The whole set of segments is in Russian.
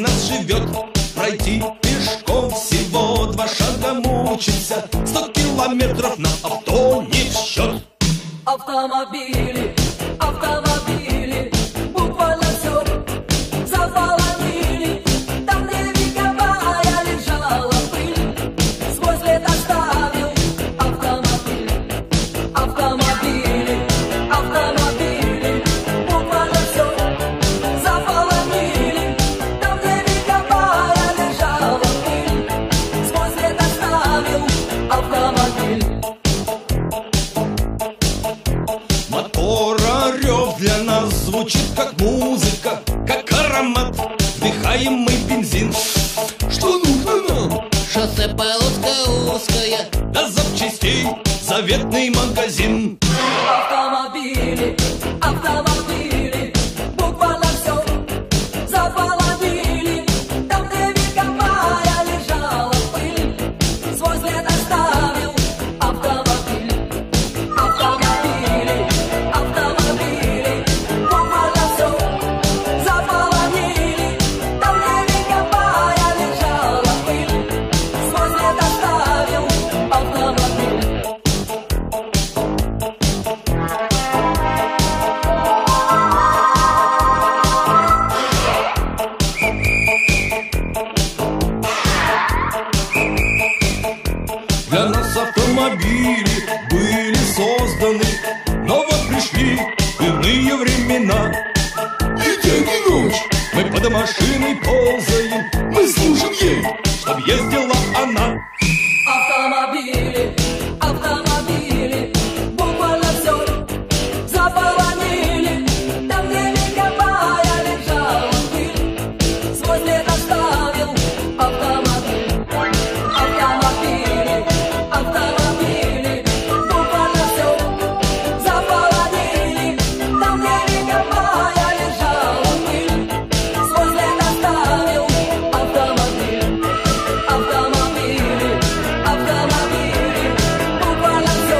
нас живет. Пройти пешком всего 2 шага мучимся. 100 километров на авто не в счет. Автомобили, автомобили, буквально все заполонили. Там, где вековая лежала пыль, сквозь лет оставил автомобиль. Автомобили, автомобили, буквально все заполонили. Там, где вековая лежала пыль, сквозь лет оставил автомобиль. Мотора рев для нас звучит как музыка, как аромат, вдыхаемый бензин. Что нужно нам? Шоссе полоска узкая, До запчастей заветный магазин. Автомобили, автомобили, буквально все заполонили. Там, где вековая лежала пыль, свой след оставил автомобиль. Автомобили, автомобили, буквально все заполонили. Там, где вековая лежала пыль, свой след оставил автомобиль. Для нас автомобили были созданы, но вот пришли иные времена. И день и ночь мы под машиной ползаем, мы служим ей, чтоб ездила она. Автомобили, автомобили, буквально все заполонили. Там, где вековая лежала пыль, свой след оставил автомобиль. Автомобили, автомобили, буквально все заполонили. Там, где вековая лежала пыль, свой след оставил автомобиль. Автомобили, автомобили, буквально все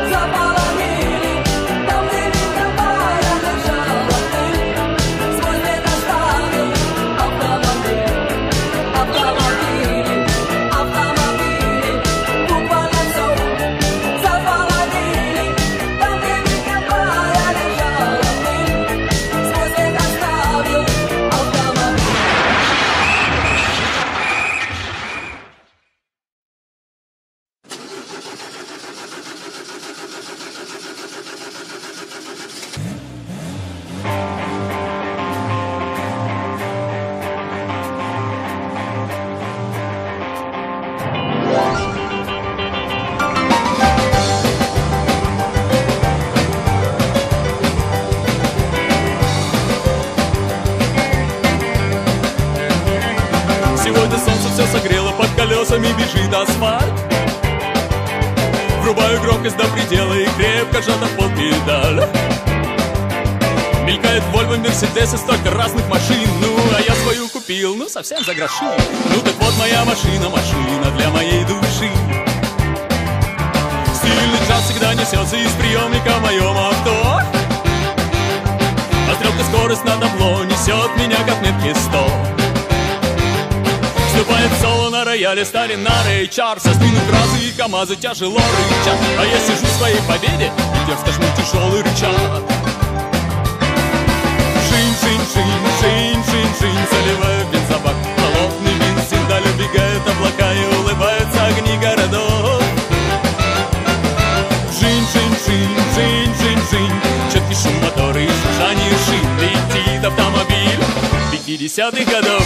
заполонили. Там, где вековая лежала пыль, свой след оставил автомобиль. Автомобили, автомобили, буквально все заполонили. Там, где вековая лежала пыль, свой след оставил автомобиль. Сегодня солнце все согрело, под колесами бежит асфальт. Врубаю громкость до предела и крепко сжата под педаль. Мелькает Вольво, Мерседес и столько разных машин. Ну, а я свою купил, ну, совсем за гроши. Ну, так вот моя машина, машина для моей души. Стильный джаз всегда несется из приемника в моем авто. А стрелка скорость на табло несет меня к отметке 100. Вступает соло на рояле, старина Рэй Чарльз. Со спины фразы и КамАЗы тяжело рычат. А я сижу в своей победе и дерзко жму тяжелый рычаг. Шин-шин-шин-шин-шин-шин, заливаю бензобак. Холодный бензин, даль убегают облака и улыбаются огни городов. Шин-шин-шин-шин-шин-шин, четкий шум мотора и жужжание шин. Летит автомобиль 50-х годов.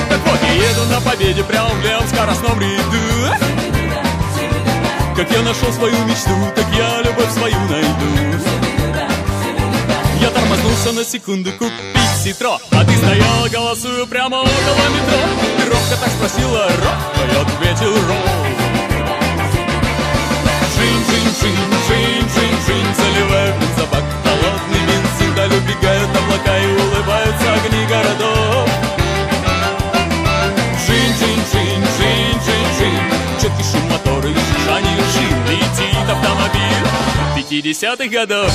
Так вот, я еду на победе прямо в левом скоростном ряду. Как я нашел свою мечту, так я любовь свою найду. Я тормознулся на секунду купить Ситро, а ты стояла, голосую прямо около метро. Ты робко так спросила, рок, а я ответил рок. Шин-шин-шин-шин-шин-шин, заливаю бензобак. Холодный бензин, даль убегают облака и улыбаются огни городов. Шин-шин-шин-шин-шин-шин, четкий шум мотора и жужжание шин. Летит автомобиль 50-х годов.